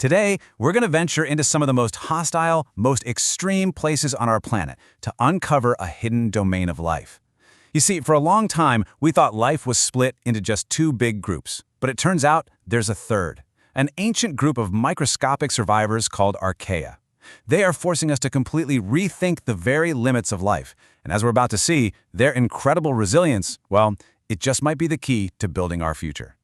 Today, we're going to venture into some of the most hostile, most extreme places on our planet to uncover a hidden domain of life. You see, for a long time, we thought life was split into just two big groups, but it turns out there's a third, an ancient group of microscopic survivors called Archaea. They are forcing us to completely rethink the very limits of life, and as we're about to see, their incredible resilience, well, it just might be the key to building our future.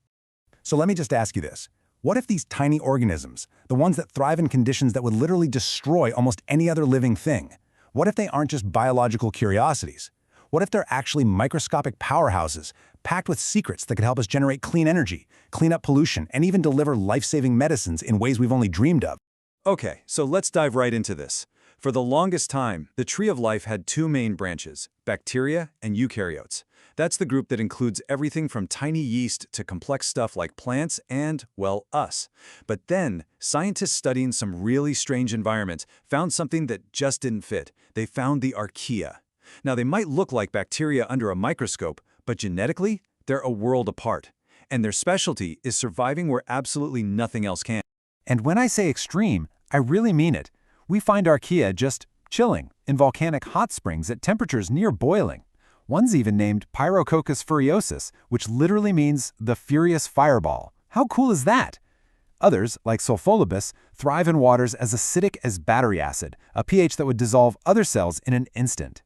So let me just ask you this. What if these tiny organisms, the ones that thrive in conditions that would literally destroy almost any other living thing, what if they aren't just biological curiosities? What if they're actually microscopic powerhouses, packed with secrets that could help us generate clean energy, clean up pollution, and even deliver life-saving medicines in ways we've only dreamed of? Okay, so let's dive right into this. For the longest time, the tree of life had two main branches, bacteria and eukaryotes. That's the group that includes everything from tiny yeast to complex stuff like plants and, well, us. But then, scientists studying some really strange environments found something that just didn't fit. They found the Archaea. Now, they might look like bacteria under a microscope, but genetically, they're a world apart. And their specialty is surviving where absolutely nothing else can. And when I say extreme, I really mean it. We find Archaea just chilling in volcanic hot springs at temperatures near boiling. One's even named Pyrococcus furiosus, which literally means the furious fireball. How cool is that? Others, like Sulfolobus, thrive in waters as acidic as battery acid, a pH that would dissolve other cells in an instant.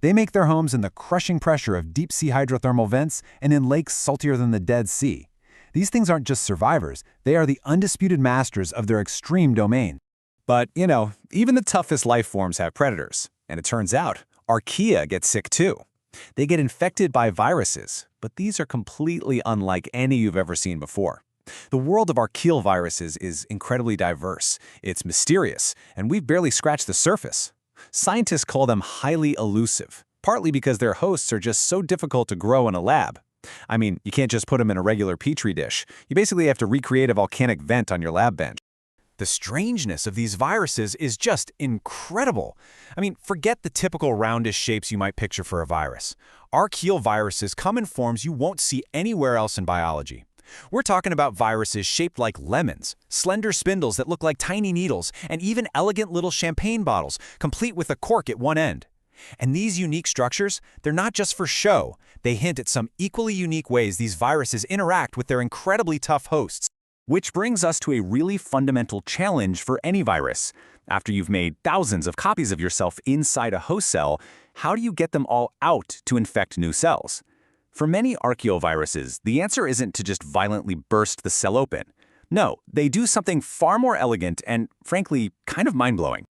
They make their homes in the crushing pressure of deep-sea hydrothermal vents and in lakes saltier than the Dead Sea. These things aren't just survivors, they are the undisputed masters of their extreme domain. But, even the toughest life forms have predators. And it turns out, Archaea gets sick too. They get infected by viruses, but these are completely unlike any you've ever seen before. The world of archaeal viruses is incredibly diverse, it's mysterious, and we've barely scratched the surface. Scientists call them highly elusive, partly because their hosts are just so difficult to grow in a lab. I mean, you can't just put them in a regular petri dish. You basically have to recreate a volcanic vent on your lab bench. The strangeness of these viruses is just incredible. I mean, forget the typical roundish shapes you might picture for a virus. Archaeal viruses come in forms you won't see anywhere else in biology. We're talking about viruses shaped like lemons, slender spindles that look like tiny needles, and even elegant little champagne bottles, complete with a cork at one end. And these unique structures, they're not just for show. They hint at some equally unique ways these viruses interact with their incredibly tough hosts. Which brings us to a really fundamental challenge for any virus. After you've made thousands of copies of yourself inside a host cell, how do you get them all out to infect new cells? For many archaeoviruses, the answer isn't to just violently burst the cell open. No, they do something far more elegant and, frankly, kind of mind-blowing.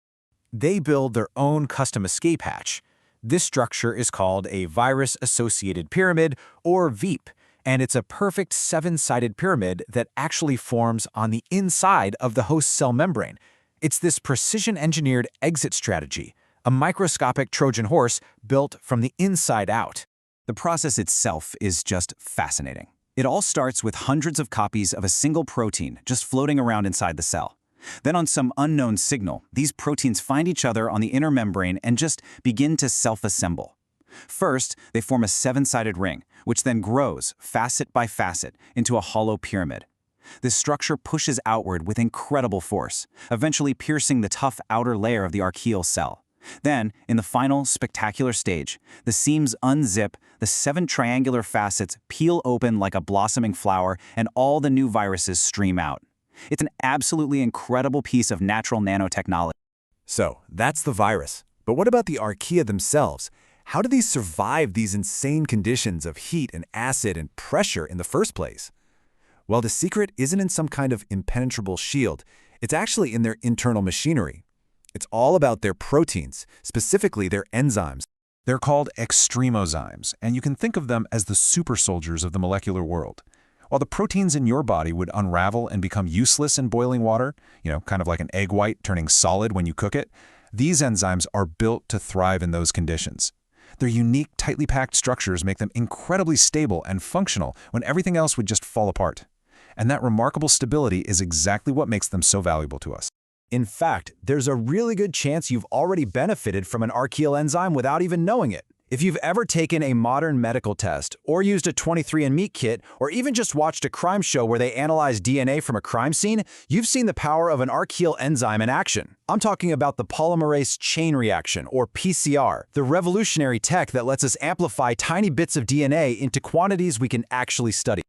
They build their own custom escape hatch. This structure is called a virus-associated pyramid, or VEEP, and it's a perfect seven-sided pyramid that actually forms on the inside of the host cell membrane. It's this precision-engineered exit strategy, a microscopic Trojan horse built from the inside out. The process itself is just fascinating. It all starts with hundreds of copies of a single protein just floating around inside the cell. Then on some unknown signal, these proteins find each other on the inner membrane and just begin to self-assemble. First, they form a seven-sided ring, which then grows, facet by facet, into a hollow pyramid. This structure pushes outward with incredible force, eventually piercing the tough outer layer of the archaeal cell. Then, in the final, spectacular stage, the seams unzip, the seven triangular facets peel open like a blossoming flower, and all the new viruses stream out. It's an absolutely incredible piece of natural nanotechnology. So, that's the virus. But what about the Archaea themselves? How do these survive these insane conditions of heat and acid and pressure in the first place? Well, the secret isn't in some kind of impenetrable shield. It's actually in their internal machinery. It's all about their proteins, specifically their enzymes. They're called extremozymes, and you can think of them as the super soldiers of the molecular world. While the proteins in your body would unravel and become useless in boiling water, kind of like an egg white turning solid when you cook it, these enzymes are built to thrive in those conditions. Their unique, tightly packed structures make them incredibly stable and functional when everything else would just fall apart. And that remarkable stability is exactly what makes them so valuable to us. In fact, there's a really good chance you've already benefited from an archaeal enzyme without even knowing it. If you've ever taken a modern medical test, or used a 23andMe kit, or even just watched a crime show where they analyze DNA from a crime scene, you've seen the power of an archaeal enzyme in action. I'm talking about the polymerase chain reaction, or PCR, the revolutionary tech that lets us amplify tiny bits of DNA into quantities we can actually study.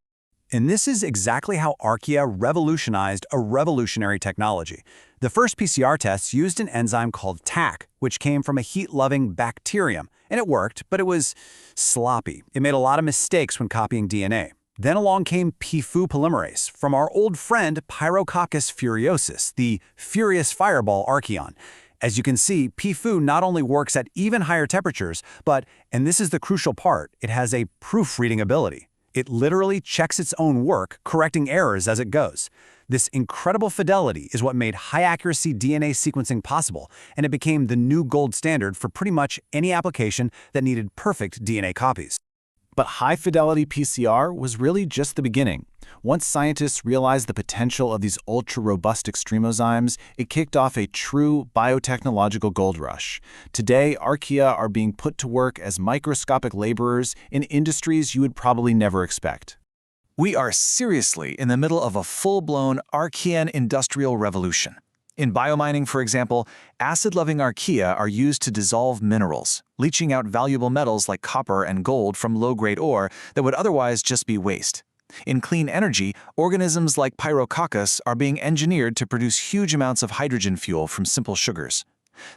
And this is exactly how Archaea revolutionized a revolutionary technology. The first PCR tests used an enzyme called TAC, which came from a heat-loving bacterium. And it worked, but it was sloppy. It made a lot of mistakes when copying DNA. Then along came PFU polymerase from our old friend Pyrococcus furiosus, the furious fireball archaeon. As you can see, PFU not only works at even higher temperatures, but, and this is the crucial part, it has a proofreading ability. It literally checks its own work, correcting errors as it goes. This incredible fidelity is what made high-accuracy DNA sequencing possible, and it became the new gold standard for pretty much any application that needed perfect DNA copies. But high-fidelity PCR was really just the beginning. Once scientists realized the potential of these ultra-robust extremozymes, it kicked off a true biotechnological gold rush. Today, Archaea are being put to work as microscopic laborers in industries you would probably never expect. We are seriously in the middle of a full-blown Archaean industrial revolution. In biomining, for example, acid-loving archaea are used to dissolve minerals, leaching out valuable metals like copper and gold from low-grade ore that would otherwise just be waste. In clean energy, organisms like Pyrococcus are being engineered to produce huge amounts of hydrogen fuel from simple sugars.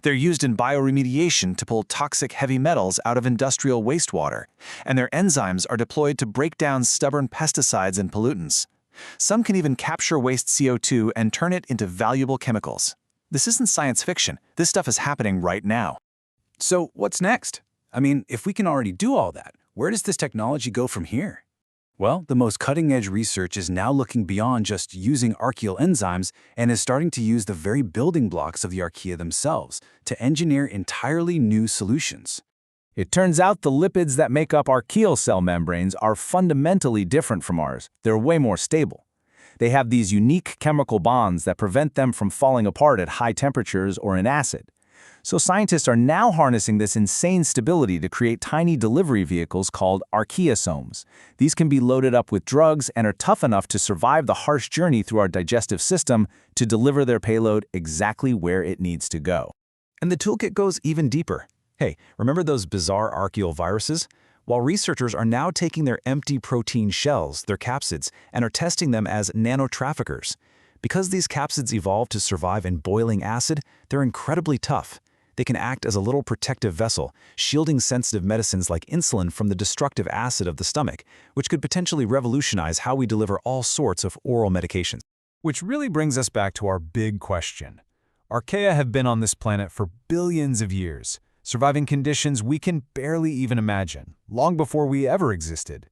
They're used in bioremediation to pull toxic heavy metals out of industrial wastewater, and their enzymes are deployed to break down stubborn pesticides and pollutants. Some can even capture waste CO2 and turn it into valuable chemicals. This isn't science fiction. This stuff is happening right now. So what's next? I mean, if we can already do all that, where does this technology go from here? Well, the most cutting-edge research is now looking beyond just using archaeal enzymes and is starting to use the very building blocks of the archaea themselves to engineer entirely new solutions. It turns out the lipids that make up archaeal cell membranes are fundamentally different from ours. They're way more stable. They have these unique chemical bonds that prevent them from falling apart at high temperatures or in acid. So scientists are now harnessing this insane stability to create tiny delivery vehicles called archaeosomes. These can be loaded up with drugs and are tough enough to survive the harsh journey through our digestive system to deliver their payload exactly where it needs to go. And the toolkit goes even deeper. Hey, remember those bizarre archaeal viruses? Well, researchers are now taking their empty protein shells, their capsids, and are testing them as nanotraffickers. Because these capsids evolved to survive in boiling acid, they're incredibly tough. They can act as a little protective vessel, shielding sensitive medicines like insulin from the destructive acid of the stomach, which could potentially revolutionize how we deliver all sorts of oral medications. Which really brings us back to our big question. Archaea have been on this planet for billions of years, surviving conditions we can barely even imagine, long before we ever existed.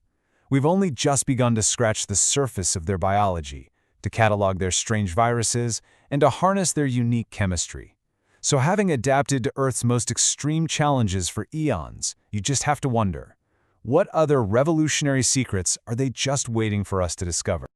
We've only just begun to scratch the surface of their biology, to catalog their strange viruses, and to harness their unique chemistry. So having adapted to Earth's most extreme challenges for eons, you just have to wonder, what other revolutionary secrets are they just waiting for us to discover?